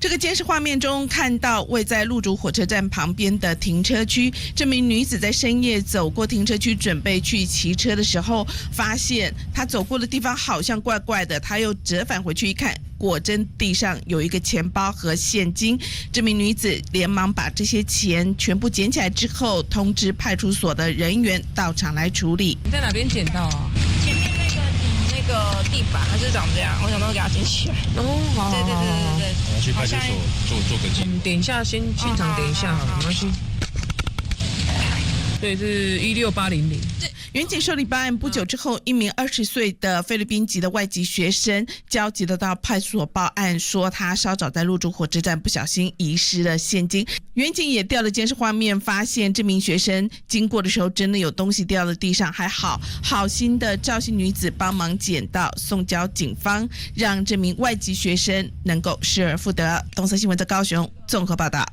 这个监视画面中看到位在鹿竹火车站旁边的停车区，这名女子在深夜走过停车区，准备去骑车的时候，发现她走过的地方好像怪怪的，她又折返回去一看，果真地上有一个钱包和现金。这名女子连忙把这些钱全部捡起来之后，通知派出所的人员到场来处理。你在哪边捡到啊？前面那个地板它是长这样，我想说给它捡起来。哦，好，对。我要去派出所做个记录。等一下，现场等一下好了，没关系。对，是16800。远景受理报案不久之后，一名20岁的菲律宾籍的外籍学生焦急的到派出所报案，说他稍早在鹿竹火车站不小心遗失了现金。远景也调了监视画面，发现这名学生经过的时候真的有东西掉在地上，还好心的赵姓女子帮忙捡到，送交警方，让这名外籍学生能够失而复得。东森新闻在高雄综合报道。